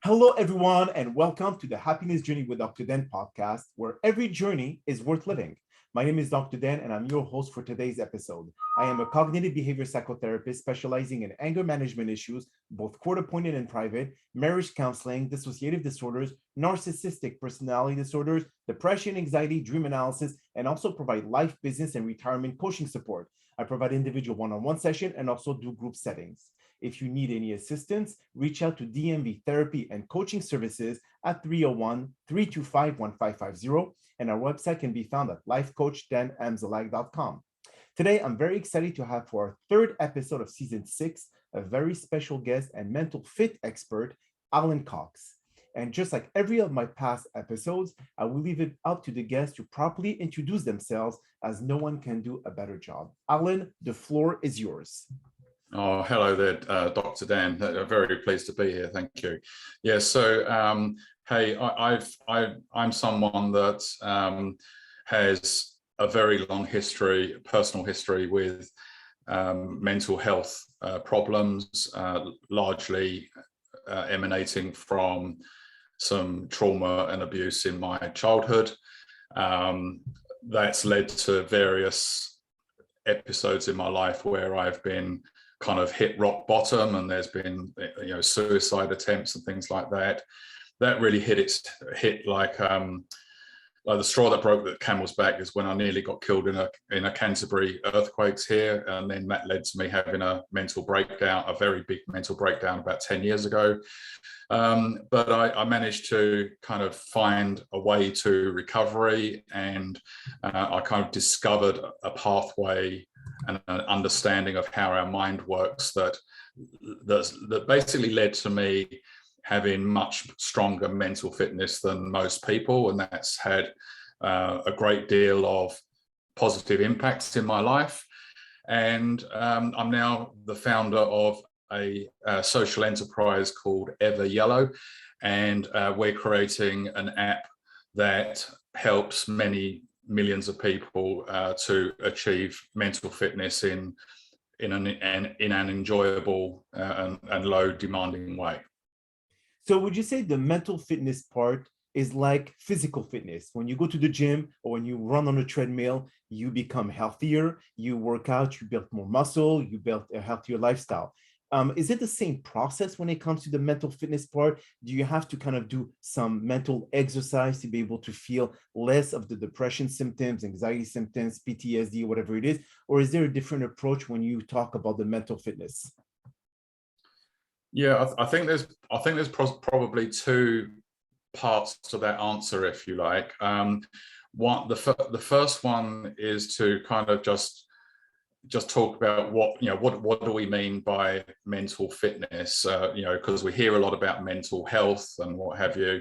Hello, everyone, and welcome to the Happiness Journey with Dr. Dan podcast, where every journey is worth living. My name is Dr. Dan, and I'm your host for today's episode. I am a cognitive behavior psychotherapist specializing in anger management issues, both court-appointed and private, marriage counseling, dissociative disorders, narcissistic personality disorders, depression, anxiety, dream analysis, and also provide life, business, and retirement coaching support. I provide individual one-on-one session and also do group settings. If you need any assistance, reach out to DMV Therapy and Coaching Services at 301-325-1550, and our website can be found at lifecoachdanamzalag.com. Today, I'm very excited to have for our third episode of Season 6, a very special guest and mental fit expert, Alan Cox. And just like every of my past episodes, I will leave it up to the guests to properly introduce themselves, as no one can do a better job. Alan, the floor is yours. Oh, hello there, Dr. Dan. I'm very pleased to be here. Thank you. Yeah. So, hey, I'm someone that has a very long history, personal history with mental health problems, largely emanating from some trauma and abuse in my childhood. That's led to various episodes in my life where I've been kind of hit rock bottom, and there's been suicide attempts and things like that. That really hit like the straw that broke the camel's back is when I nearly got killed in a Canterbury earthquakes here, and then that led to me having a mental breakdown, a very big mental breakdown about 10 years ago. But I managed to kind of find a way to recovery, and I kind of discovered a pathway and an understanding of how our mind works that basically led to me having much stronger mental fitness than most people, and that's had a great deal of positive impacts in my life. And I'm now the founder of a social enterprise called EverYellow, and we're creating an app that helps many millions of people to achieve mental fitness in an enjoyable and low demanding way. So would you say the mental fitness part is like physical fitness? When you go to the gym or when you run on a treadmill, you become healthier, you work out, you build more muscle, you build a healthier lifestyle. Is it the same process when it comes to the mental fitness part? Do you have to kind of do some mental exercise to be able to feel less of the depression symptoms, anxiety symptoms, PTSD, whatever it is? Or is there a different approach when you talk about the mental fitness? Yeah, I think there's probably two parts to that answer, if you like. The first one is to kind of just talk about what do we mean by mental fitness, because we hear a lot about mental health and what have you.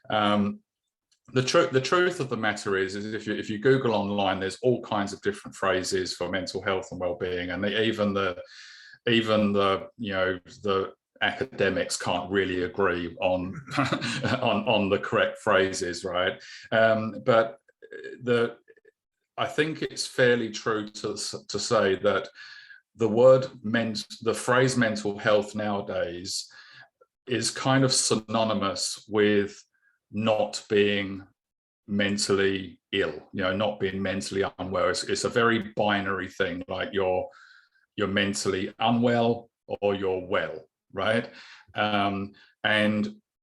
The truth of the matter is if you Google online, there's all kinds of different phrases for mental health and well-being, and even the academics can't really agree on on the correct phrases, right? But I think it's fairly true to say that the phrase mental health nowadays is kind of synonymous with not being mentally ill, not being mentally unwell. It's a very binary thing, like you're mentally unwell or you're well, right? And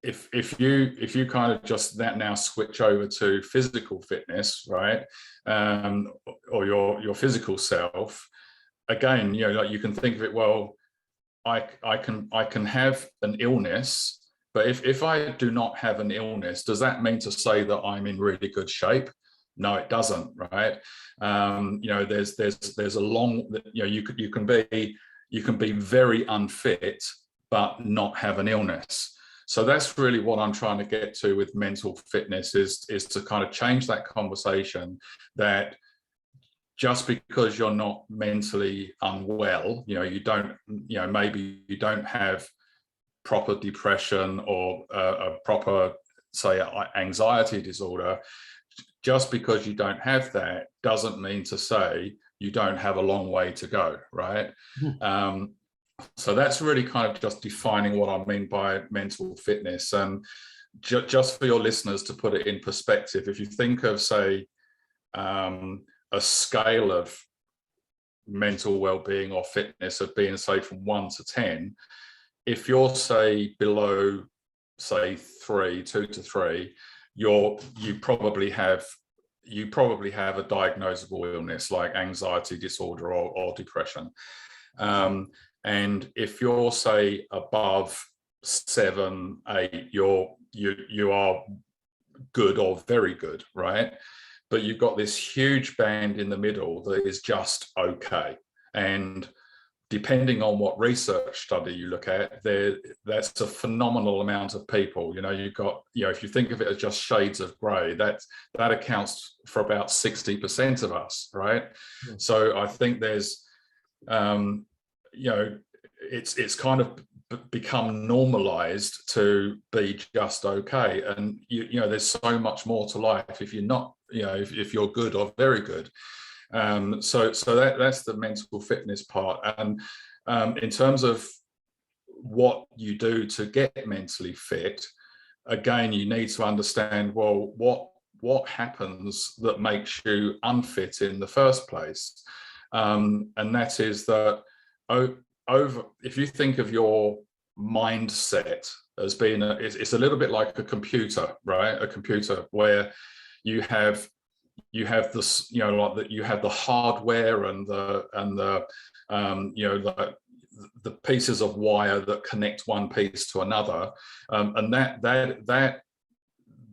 if you kind of just now switch over to physical fitness, right, or your physical self, again, like you can think of it, well, I can have an illness, but if I do not have an illness, does that mean to say that I'm in really good shape? No, it doesn't, right? There's a long, you can be very unfit but not have an illness. So that's really what I'm trying to get to with mental fitness is to kind of change that conversation, that just because you're not mentally unwell, maybe you don't have proper depression or a proper, say, anxiety disorder, just because you don't have that doesn't mean to say you don't have a long way to go, right? So that's really kind of just defining what I mean by mental fitness. And just for your listeners to put it in perspective, if you think of, say, a scale of mental well-being or fitness of being, say, from 1 to 10, if you're, say, below, say, 2 to 3, you probably have a diagnosable illness like anxiety disorder or depression. And if you're, say, above 7, 8, you are good or very good, right? But you've got this huge band in the middle that is just okay. And depending on what research study you look at, that's a phenomenal amount of people. You've got, if you think of it as just shades of grey, that accounts for about 60% of us, right? Yeah. So I think there's, it's kind of become normalized to be just okay. And there's so much more to life if you're not, if you're good or very good. So that's the mental fitness part. And in terms of what you do to get mentally fit, again, you need to understand, well, what happens that makes you unfit in the first place? And that is that if you think of your mindset as being it's a little bit like a computer, right? A computer where you have this, like that, you have the hardware and the pieces of wire that connect one piece to another, and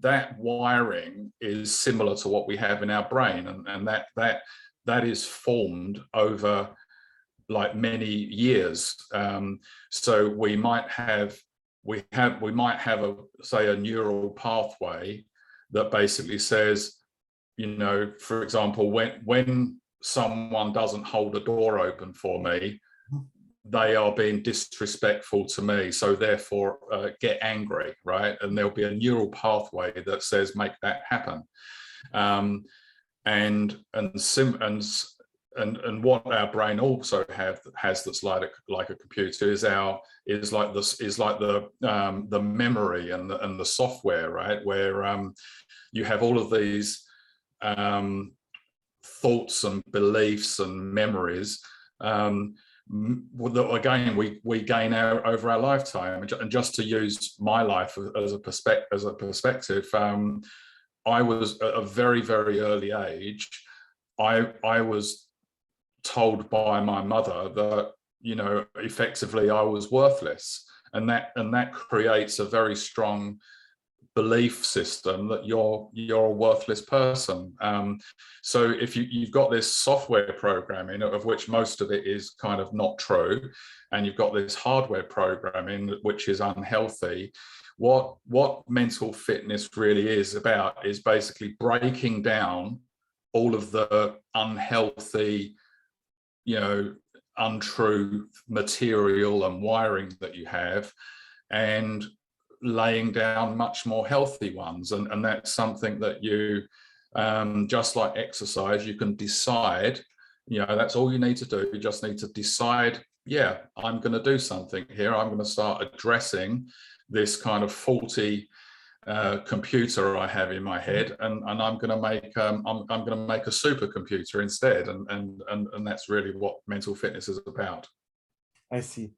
that wiring is similar to what we have in our brain, and that is formed over like many years. So we might have a, say, a neural pathway that basically says, for example, when someone doesn't hold a door open for me, they are being disrespectful to me, so therefore get angry, right? And there'll be a neural pathway that says make that happen. And what our brain also has that's like a computer is the memory and the software, right? Where you have all of these thoughts and beliefs and memories that, again, we gain over our lifetime. And just to use my life as a perspective, I was at a very, very early age, I was told by my mother that, effectively I was worthless, and that creates a very strong belief system that you're a worthless person. So if you've got this software programming, of which most of it is kind of not true, and you've got this hardware programming which is unhealthy, what mental fitness really is about is basically breaking down all of the unhealthy, untrue material and wiring that you have, and laying down much more healthy ones. And that's something that you, just like exercise, you can decide, that's all you need to do. You just need to decide, yeah, I'm going to do something here. I'm going to start addressing this kind of faulty computer I have in my head, and I'm going to make I'm going to make a supercomputer instead, and that's really what mental fitness is about. I see.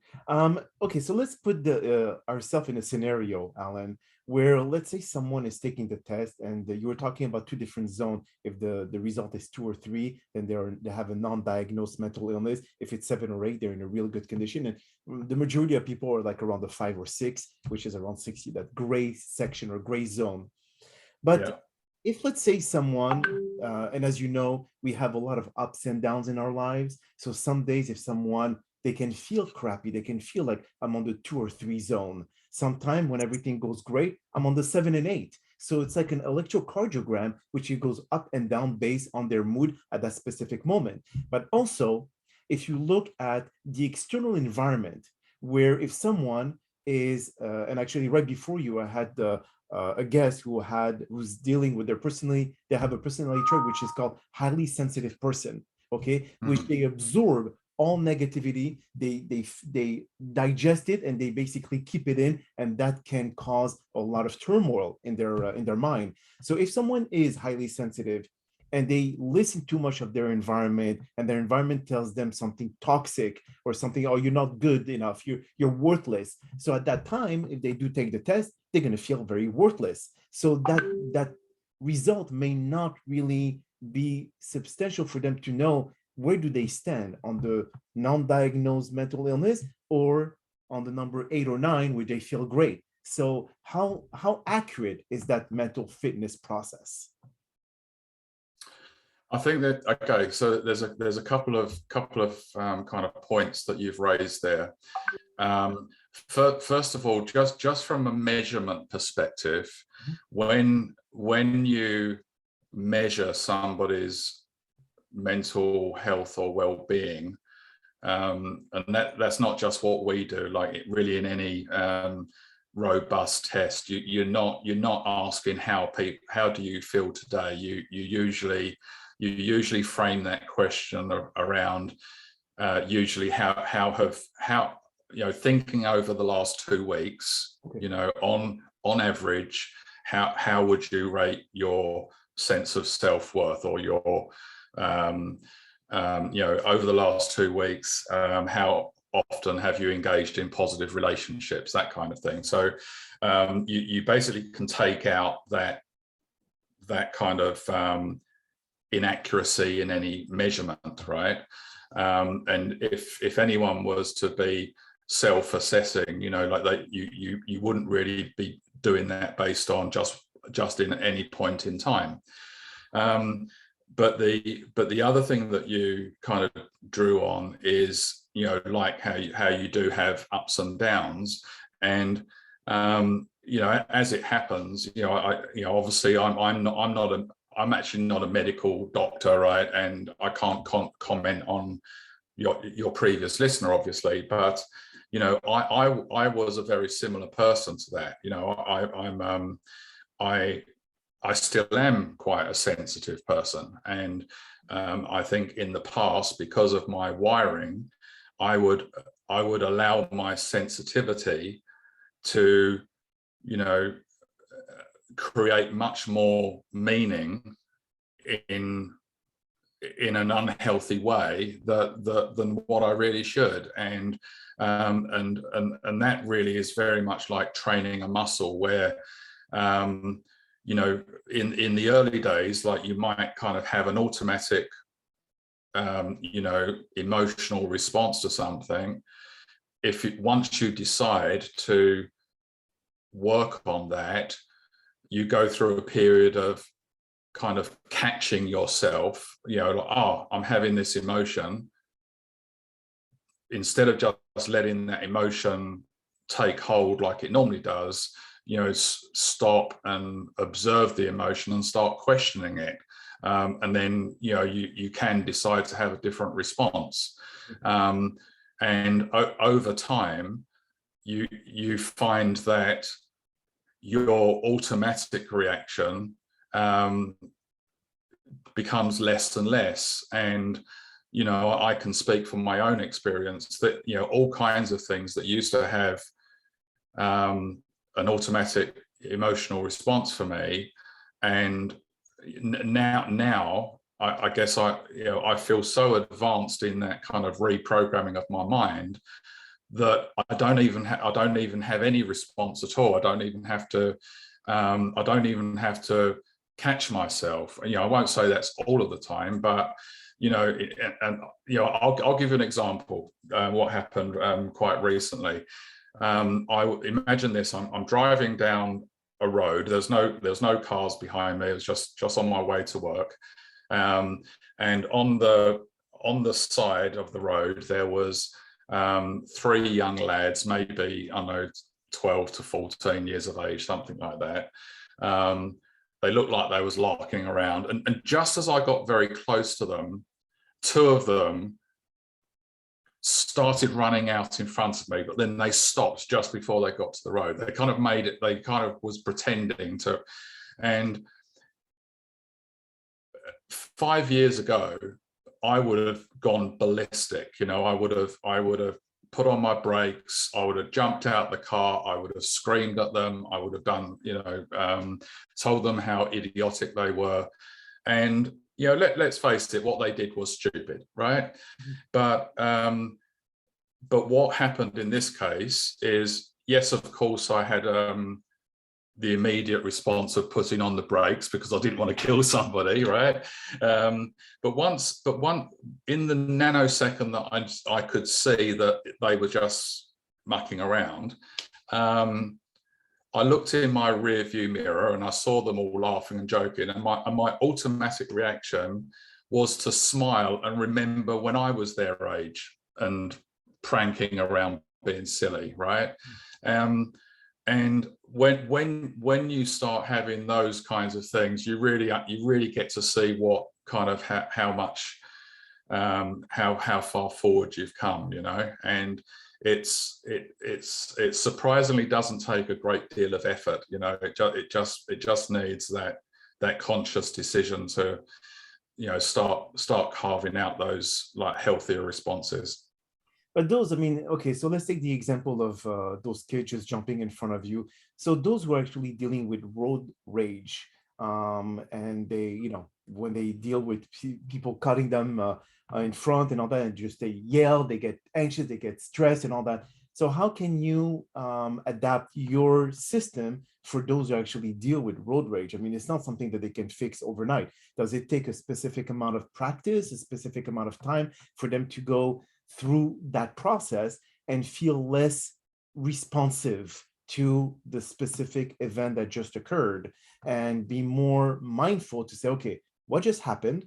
Okay, so let's put ourselves in a scenario, Alan, where let's say someone is taking the test, and you were talking about two different zones. If the result is 2 or 3, then they have a non-diagnosed mental illness. If it's 7 or 8, they're in a real good condition. And the majority of people are like around the 5 or 6, which is around 60, that gray section or gray zone. But yeah, if let's say someone, and as you know, we have a lot of ups and downs in our lives. So some days, if someone, they can feel crappy, they can feel like I'm on the 2 or 3 zone. Sometime when everything goes great, I'm on the 7 and 8. So it's like an electrocardiogram, which it goes up and down based on their mood at that specific moment. But also, if you look at the external environment, where if someone is, and actually right before you, I had a guest who's dealing with they have a personality trait which is called highly sensitive person, okay, which they absorb all negativity, they digest it and they basically keep it in, and that can cause a lot of turmoil in their mind. So if someone is highly sensitive and they listen too much of their environment, and their environment tells them something toxic or something, oh, you're not good enough, you're worthless. So at that time, if they do take the test, they're going to feel very worthless. So that result may not really be substantial for them to know where do they stand on the non-diagnosed mental illness or on the number 8 or 9 where they feel great. So how accurate is that mental fitness process? I think that, okay, so there's a couple of kind of points that you've raised there. First of all, just from a measurement perspective, when you measure somebody's mental health or well-being, and that's not just what we do, like really in any robust test, you're not asking how do you feel today. You usually frame that question around usually how thinking over the last 2 weeks, on average, how would you rate your sense of self-worth, or your over the last 2 weeks, how often have you engaged in positive relationships, that kind of thing. So you basically can take out that kind of inaccuracy in any measurement, right? And if anyone was to be self-assessing, you wouldn't really be doing that based on just in any point in time. But the other thing that you kind of drew on is, like how you do have ups and downs, and as it happens, obviously I'm actually not a medical doctor, right? And I can't comment on your previous listener, obviously, but I was a very similar person to that. I still am quite a sensitive person, and I think in the past, because of my wiring, I would allow my sensitivity to create much more meaning in an unhealthy way than what I really should, and that really is very much like training a muscle, where in the early days, like, you might kind of have an automatic emotional response to something. Once you decide to work on that, you go through a period of kind of catching yourself, like, oh, I'm having this emotion. Instead of just letting that emotion take hold like it normally does, stop and observe the emotion and start questioning it. And then, you can decide to have a different response. And over time, you find that your automatic reaction becomes less and less. And I can speak from my own experience that all kinds of things that used to have an automatic emotional response for me, and now I guess I feel so advanced in that kind of reprogramming of my mind that I don't even have any response at all. I don't even have to catch myself. I won't say that's all of the time, but I'll give you an example. What happened quite recently. I imagine this: I'm driving down a road. There's no cars behind me. It's just on my way to work. And on the side of the road, there was 3 young lads, maybe, I don't know, 12 to 14 years of age, something like that. They looked like they was larking around. And just as I got very close to them, 2 of them started running out in front of me, but then they stopped just before they got to the road. They kind of was pretending to. And 5 years ago, I would have gone ballistic. I would have put on my brakes. I would have jumped out the car. I would have screamed at them. I would have done, told them how idiotic they were. And, let's face it, what they did was stupid, right? But what happened in this case is, yes, of course, I had the immediate response of putting on the brakes because I didn't want to kill somebody, right? But one in the nanosecond that I could see that they were just mucking around, I looked in my rear view mirror and I saw them all laughing and joking, and my automatic reaction was to smile and remember when I was their age and pranking around being silly, right? And when you start having those kinds of things, you really get to see what kind of how much how far forward you've come, and it surprisingly doesn't take a great deal of effort. It just needs that conscious decision to start carving out those like healthier responses. But those, I mean, okay, so let's take the example of those kids just jumping in front of you. So those were actually dealing with road rage. And they, when they deal with people cutting them in front and all that, and just they yell, they get anxious, they get stressed and all that. So how can you adapt your system for those who actually deal with road rage? I mean, it's not something that they can fix overnight. Does it take a specific amount of practice, a specific amount of time for them to go through that process and feel less responsive to the specific event that just occurred, and be more mindful to say, okay, what just happened?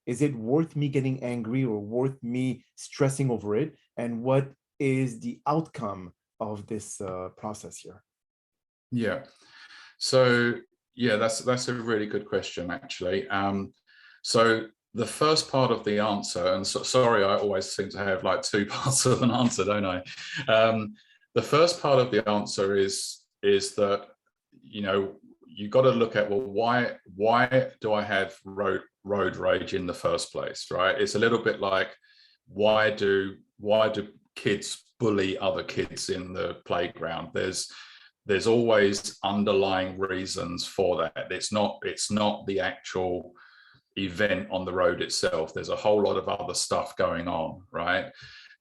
Is it worth me getting angry or worth me stressing over it? And what is the outcome of this process here? Yeah. So yeah, that's a really good question, actually. So the first part of the answer, and sorry, I always seem to have like two parts of an answer, don't I? The first part of the answer is that, you got to look at, well, why do I have road rage in the first place, right? It's a little bit like, why do kids bully other kids in the playground? There's always underlying reasons for that. It's not the actual event on the road itself. There's a whole lot of other stuff going on, right?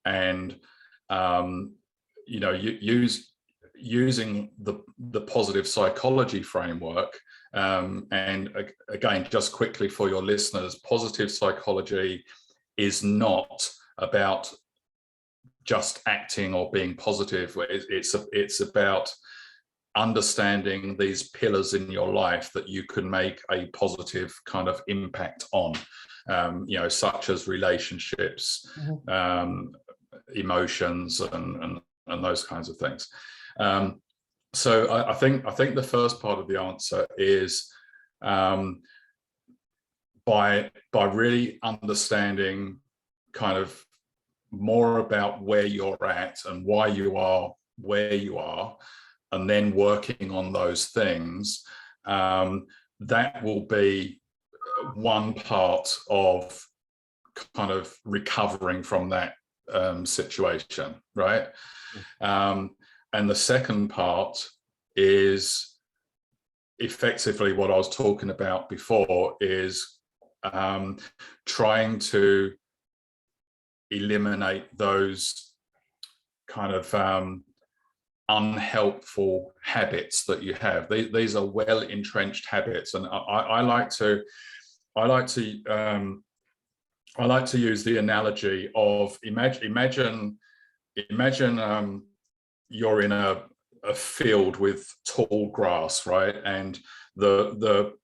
And using the positive psychology framework, and again, just quickly for your listeners, positive psychology is not about just acting or being positive. It's about understanding these pillars in your life that you can make a positive kind of impact on, such as relationships, emotions, and those kinds of things. So I think the first part of the answer is by really understanding kind of more about where you're at and why you are where you are, and then working on those things, that will be one part of kind of recovering from that situation, right? And the second part is effectively what I was talking about before, is trying to eliminate those kind of unhelpful habits that you have. These are well entrenched habits, and I like to use the analogy of imagine you're in a field with tall grass, right? And the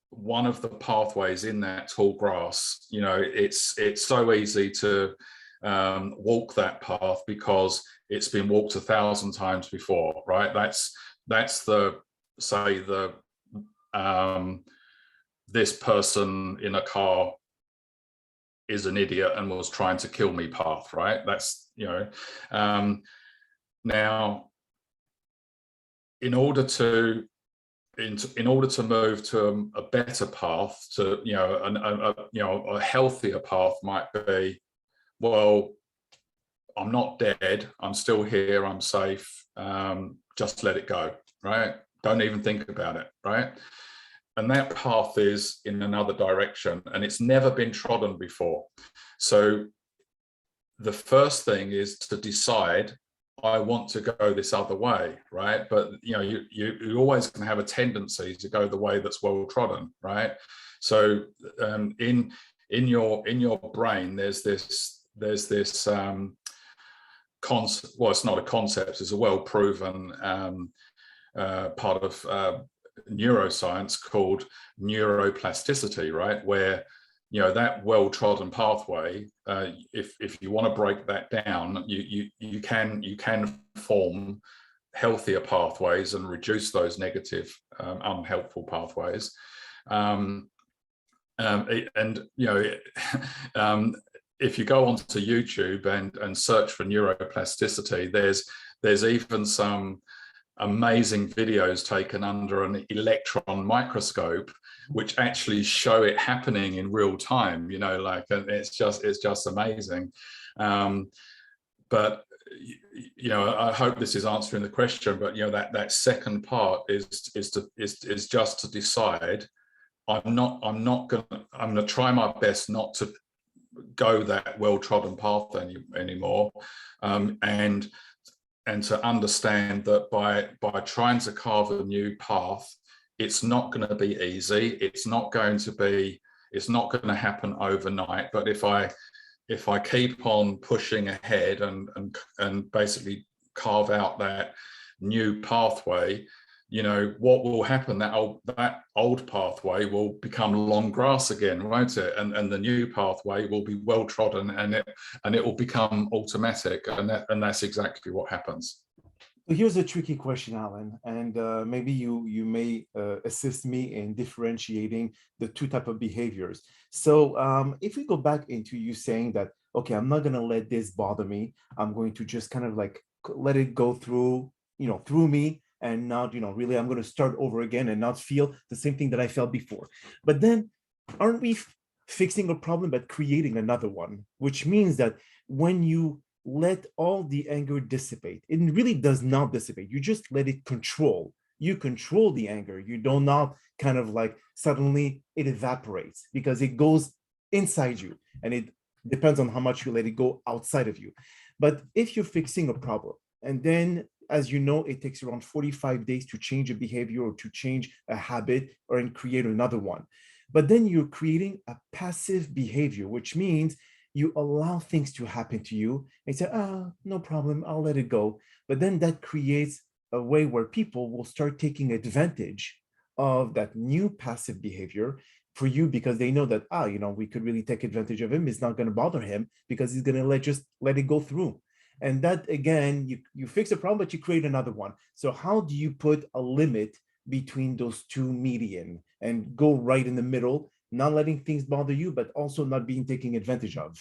one of the pathways in that tall grass, it's so easy to walk that path because it's been walked 1,000 times before, right? That's this person in a car is an idiot and was trying to kill me path, right? That's, now, in order to in order to move to a better path, to a healthier path might be, well, I'm not dead, I'm still here, I'm safe, just let it go, right? Don't even think about it, right? And that path is in another direction, and it's never been trodden before. So the first thing is to decide, I want to go this other way, right? But you're always going to have a tendency to go the way that's well trodden, right? So in your brain, there's this concept. Well, it's not a concept; it's a well proven part of neuroscience called neuroplasticity, right? Where that well-trodden pathway, if you want to break that down, you can form healthier pathways and reduce those negative, unhelpful pathways. If you go onto YouTube and search for neuroplasticity, there's even some amazing videos taken under an electron microscope, which actually show it happening in real time. It's just amazing. But I hope this is answering the question. But that second part is just to decide. I'm gonna try my best not to go that well-trodden path anymore, and to understand that by trying to carve a new path, it's not going to be easy. It's not going to happen overnight. But if I keep on pushing ahead and basically carve out that new pathway, what will happen? That old pathway will become long grass again, won't it? And the new pathway will be well trodden, and it will become automatic, and that's exactly what happens. So here's a tricky question, Alan, and maybe you may assist me in differentiating the two type of behaviors. So if we go back into you saying that, okay, I'm not going to let this bother me. I'm going to just kind of like let it go through me. And not, really, I'm going to start over again and not feel the same thing that I felt before. But then aren't we fixing a problem but creating another one? Which means that when you let all the anger dissipate, it really does not dissipate. You just let it control. You control the anger. You do not kind of like suddenly it evaporates, because it goes inside you, and it depends on how much you let it go outside of you. But if you're fixing a problem, and then, as you know, it takes around 45 days to change a behavior or to change a habit or create another one. But then you're creating a passive behavior, which means you allow things to happen to you and say, no problem, I'll let it go. But then that creates a way where people will start taking advantage of that new passive behavior for you, because they know that, we could really take advantage of him. It's not going to bother him because he's going to just let it go through. And that, again, you fix a problem, but you create another one. So how do you put a limit between those two median and go right in the middle, not letting things bother you, but also not being taken advantage of?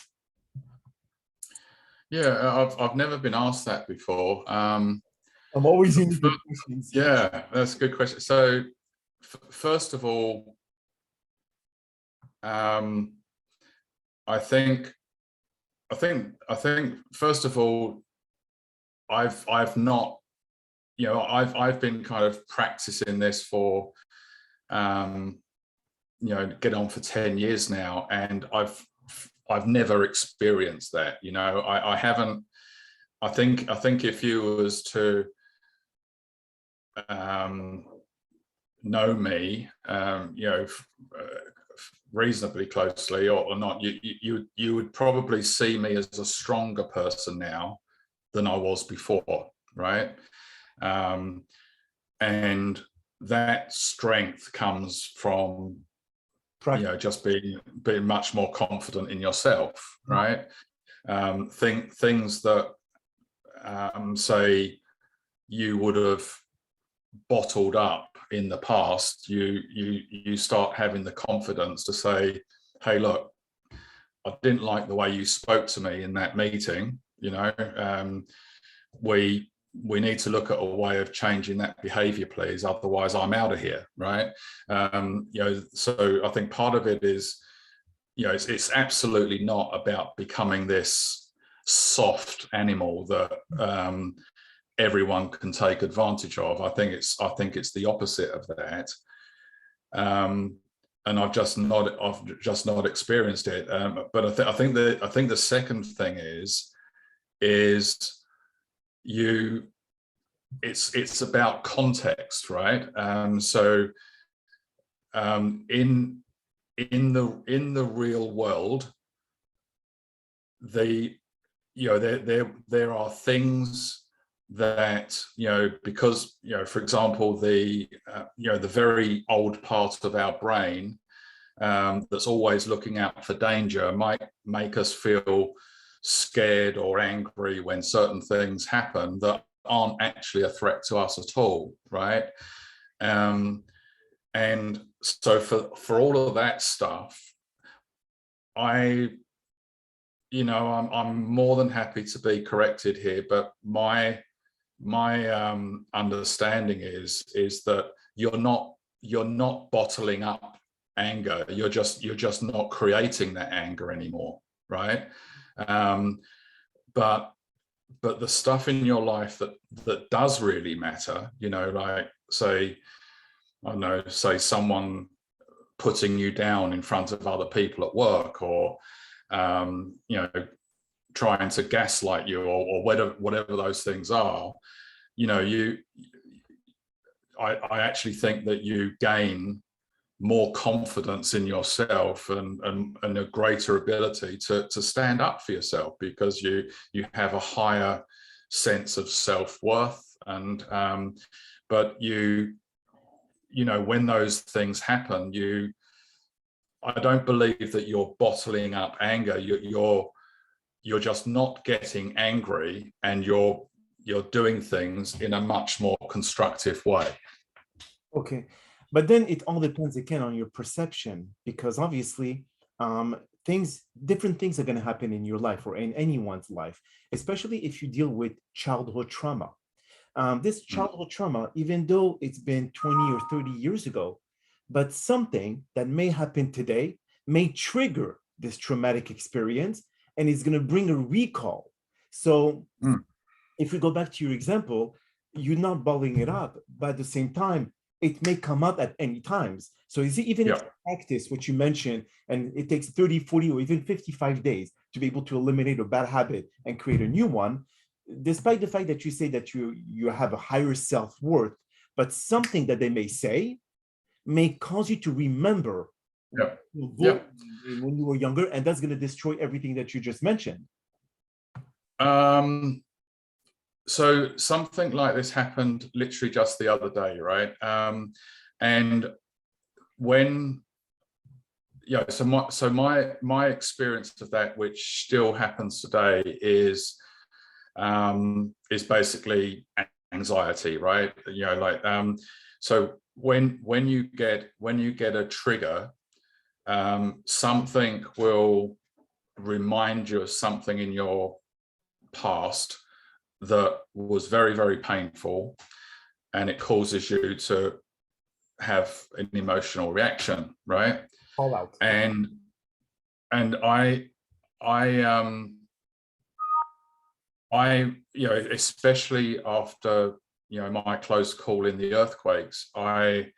Yeah, I've never been asked that before. I'm always in good questions. Yeah, that's a good question. So first of all, I think first of all, I've not, I've been kind of practicing this for get on for 10 years now, and I've never experienced that. I haven't. I think if you was to know me, reasonably closely or not, you would probably see me as a stronger person now than I was before, right? And that strength comes from just being much more confident in yourself, right? Things that say you would have bottled up in the past, you start having the confidence to say, hey, look, I didn't like the way you spoke to me in that meeting. We we need to look at a way of changing that behavior, please. Otherwise, I'm out of here, right? So I think part of it is, it's absolutely not about becoming this soft animal that everyone can take advantage of. I think it's the opposite of that. And I've just not experienced it. But I think the second thing is it's about context, right? In the real world, there are things that, because, for example, the very old part of our brain that's always looking out for danger might make us feel scared or angry when certain things happen that aren't actually a threat to us at all, right? And so for all of that stuff, I'm more than happy to be corrected here, but my understanding is that you're not bottling up anger. You're just not creating that anger anymore, right? But the stuff in your life that does really matter, like say someone putting you down in front of other people at work, or trying to gaslight you, or whatever those things are, I actually think that you gain more confidence in yourself and a greater ability to stand up for yourself, because you have a higher sense of self-worth. And but when those things happen, I don't believe that you're bottling up anger. You're just not getting angry, and you're doing things in a much more constructive way. Okay. But then it all depends again on your perception, because obviously different things are going to happen in your life or in anyone's life, especially if you deal with childhood trauma. This childhood trauma, even though it's been 20 or 30 years ago, but something that may happen today may trigger this traumatic experience, and it's going to bring a recall. So if we go back to your example, you're not bottling it up, but at the same time, it may come up at any times. So is it even if you practice what you mentioned, and it takes 30, 40, or even 55 days to be able to eliminate a bad habit and create a new one, despite the fact that you say that you have a higher self-worth, but something that they may say may cause you to remember when you were younger, and that's going to destroy everything that you just mentioned. So something like this happened literally just the other day, right? And when, so my experience of that, which still happens today, is basically anxiety, right? So when you get a trigger, something will remind you of something in your past that was very, very painful, and it causes you to have an emotional reaction, right? All out. And I especially after my close call in the earthquakes, I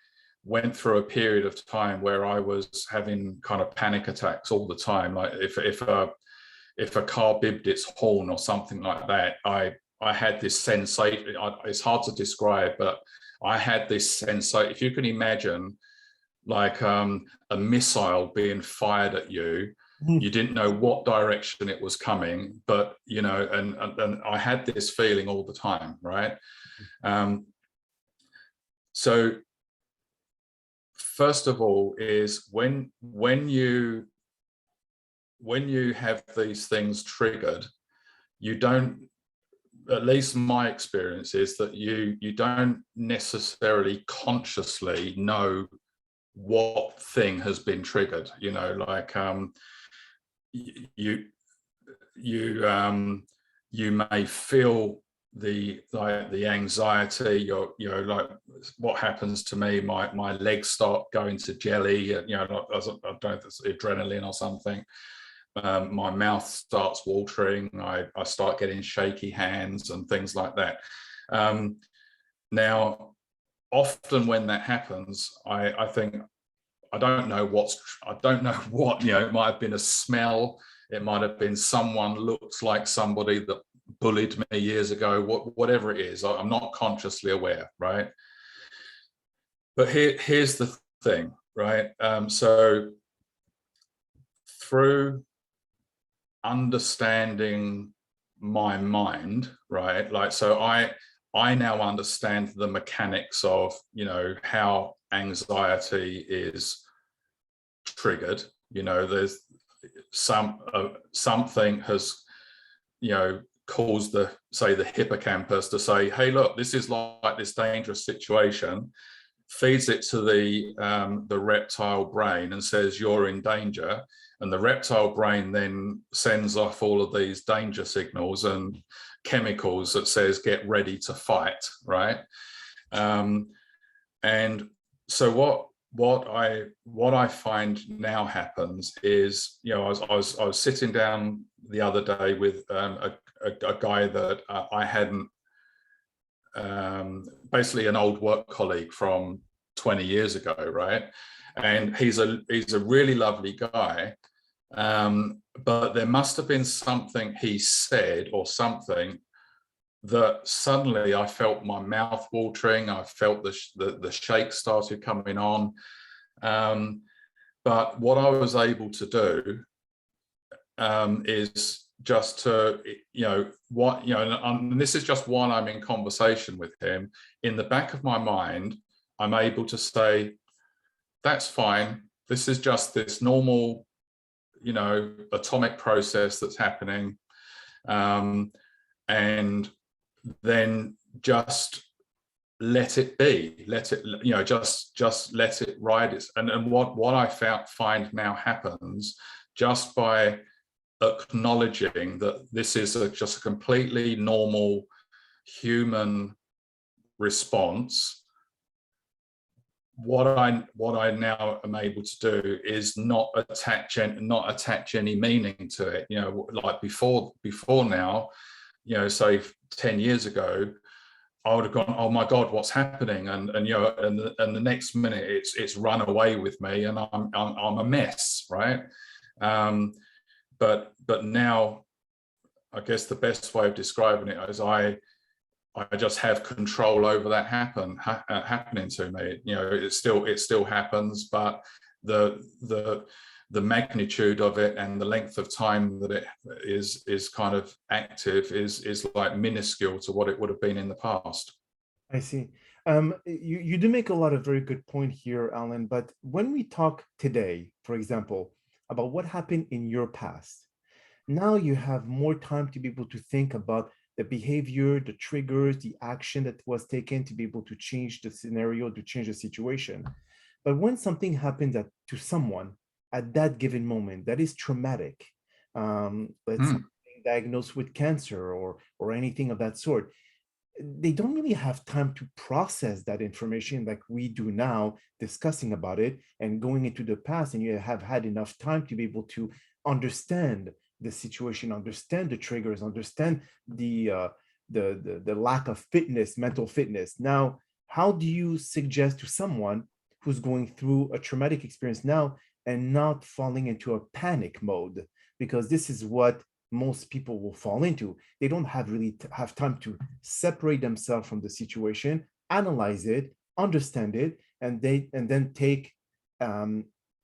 went through a period of time where I was having kind of panic attacks all the time. Like if a car bibbed its horn or something like that, I had this sensation. It's hard to describe, but I had this sensation. If you can imagine, like a missile being fired at you, you didn't know what direction it was coming, but and I had this feeling all the time, right? So first of all, is when you have these things triggered, you don't, at least my experience is that you don't necessarily consciously know what thing has been triggered. Like you may feel the anxiety, like what happens to me, my legs start going to jelly, I don't know if it's adrenaline or something. My mouth starts watering. I start getting shaky hands and things like that. Now, often when that happens, I think I don't know what, it might have been a smell. It might have been someone looks like somebody that bullied me years ago, whatever it is. I'm not consciously aware, right? But here's the thing, right? So through understanding my mind, right? Like, so I now understand the mechanics of, how anxiety is triggered. There's something has, caused the hippocampus to say, hey, look, this is like this dangerous situation, feeds it to the reptile brain and says you're in danger. And the reptile brain then sends off all of these danger signals and chemicals that says get ready to fight, right? And so what I find now happens is, I was sitting down the other day with a guy that I hadn't, basically an old work colleague from 20 years ago, right? And he's a really lovely guy, but there must have been something he said or something that suddenly I felt my mouth watering. I felt the shake started coming on. But what I was able to do is just to, and this is just while I'm in conversation with him, in the back of my mind, I'm able to say, that's fine. This is just this normal, atomic process that's happening. And then just let it be, just let it ride it. And what I find now happens just by acknowledging that this is just a completely normal human response. What I now am able to do is not attach any meaning to it. Like before now, say 10 years ago, I would have gone, oh my God, what's happening? And the next minute it's run away with me, and I'm a mess, right? But now, I guess the best way of describing it is I just have control over that happening to me. It still happens, but the magnitude of it and the length of time that it is kind of active is like minuscule to what it would have been in the past. I see. You do make a lot of very good point here, Alan, but when we talk today, for example, about what happened in your past, now you have more time to be able to think about the behavior, the triggers, the action that was taken to be able to change the scenario, to change the situation. But when something happens to someone at that given moment that is traumatic, let's say diagnosed with cancer or anything of that sort, they don't really have time to process that information like we do now, discussing about it and going into the past, and you have had enough time to be able to understand the situation, understand the triggers, understand the lack of fitness, mental fitness. Now, how do you suggest to someone who's going through a traumatic experience now and not falling into a panic mode? Because this is what most people will fall into. They don't have time to separate themselves from the situation, analyze it, understand it, and then take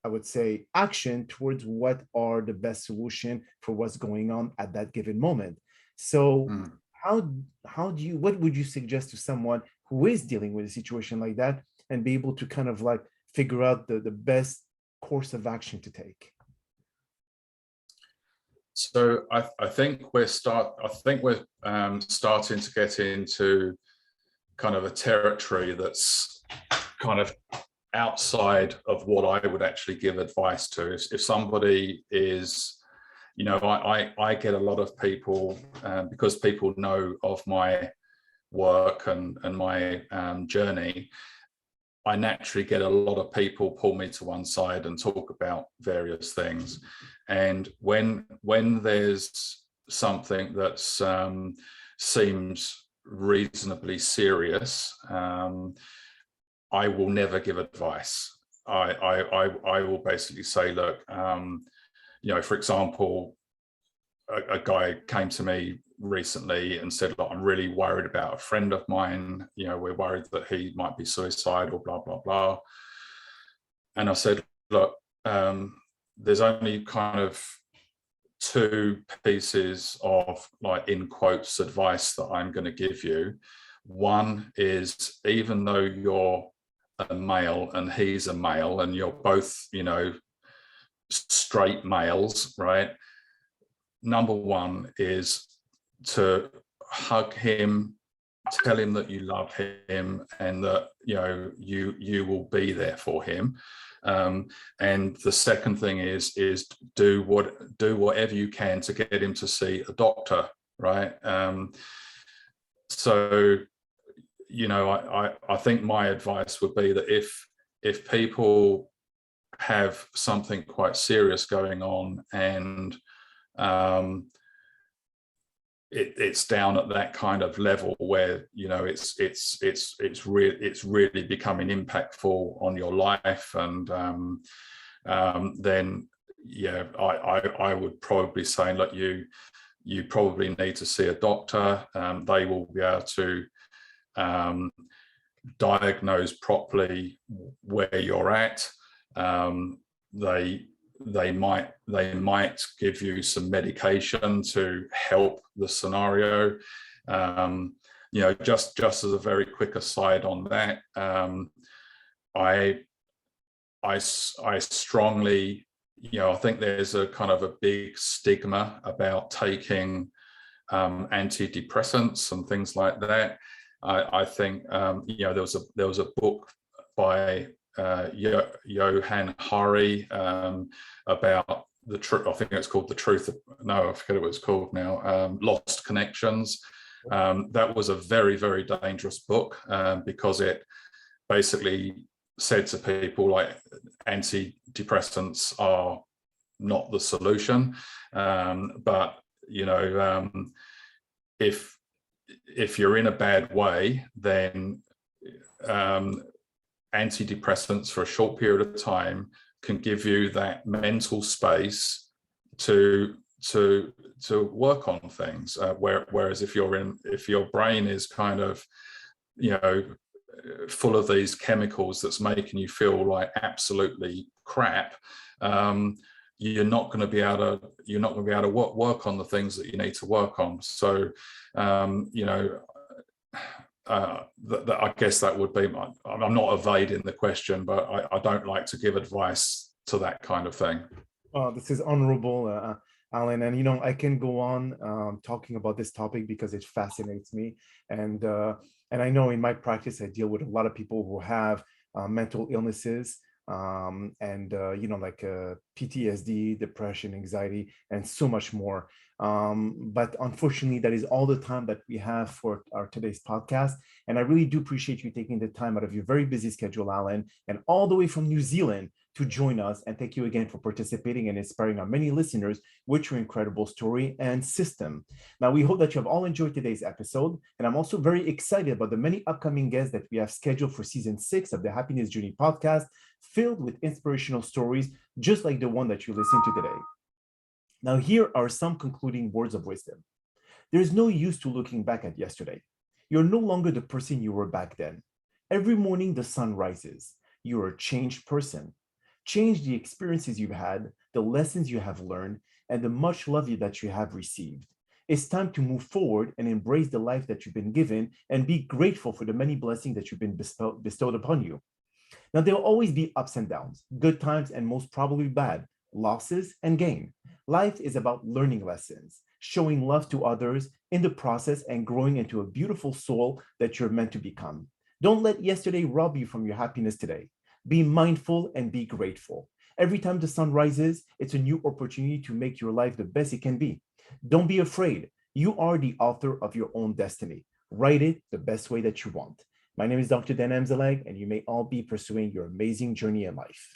I would say action towards what are the best solution for what's going on at that given moment. So what would you suggest to someone who is dealing with a situation like that and be able to kind of like figure out the best course of action to take? So I think we're starting to get into kind of a territory that's kind of outside of what I would actually give advice to. If somebody is, I get a lot of people because people know of my work and my journey, I naturally get a lot of people pull me to one side and talk about various things. And when there's something that seems reasonably serious, I will never give advice. I will basically say, look, for example, a guy came to me recently and said, look, I'm really worried about a friend of mine. We're worried that he might be suicidal, blah, blah, blah. And I said, look, there's only kind of two pieces of, like, in quotes, advice that I'm going to give you. One is, even though you're a male and he's a male and you're both, straight males, right? Number one is to hug him, tell him that you love him and that you will be there for him. And the second thing is do whatever you can to get him to see a doctor, right? So I think my advice would be that if people have something quite serious going on and it's down at that kind of level where it's really becoming impactful on your life, and then I would probably say, look, you probably need to see a doctor. They will be able to diagnose properly where you're at. They might give you some medication to help the scenario. Just as a very quick aside on that, I strongly, I think there's a kind of a big stigma about taking antidepressants and things like that. I think there was a book by Johan Hari about the truth. I think it's called The Truth. I forget what it's called now. Lost Connections. That was a very, very dangerous book because it basically said to people, like, antidepressants are not the solution, but if you're in a bad way, then antidepressants for a short period of time can give you that mental space to work on things. Whereas if your brain is kind of full of these chemicals that's making you feel like absolutely crap, you're not going to be able to work on the things that you need to work on. So I guess that would be I'm not evading the question, but I don't like to give advice to that kind of thing. This is honorable, Alan, and I can go on talking about this topic because it fascinates me, and I know in my practice I deal with a lot of people who have mental illnesses, and like PTSD, depression, anxiety, and so much more. But unfortunately, that is all the time that we have for our today's podcast. And I really do appreciate you taking the time out of your very busy schedule, Alan, and all the way from New Zealand to join us. And thank you again for participating and inspiring our many listeners with your incredible story and system. Now, we hope that you have all enjoyed today's episode. And I'm also very excited about the many upcoming guests that we have scheduled for season 6 of the Happiness Journey podcast, filled with inspirational stories, just like the one that you listened to today. Now, here are some concluding words of wisdom. There is no use to looking back at yesterday. You're no longer the person you were back then. Every morning the sun rises. You are a changed person. Change the experiences you've had, the lessons you have learned, and the much love that you have received. It's time to move forward and embrace the life that you've been given and be grateful for the many blessings that you've been bestowed upon you. Now, there will always be ups and downs, good times and most probably bad, losses and gain. Life is about learning lessons, showing love to others in the process, and growing into a beautiful soul that you're meant to become. Don't let yesterday rob you from your happiness today. Be mindful and be grateful. Every time the sun rises, it's a new opportunity to make your life the best it can be. Don't be afraid. You are the author of your own destiny. Write it the best way that you want. My name is Dr. Dan Amzalag, and you may all be pursuing your amazing journey in life.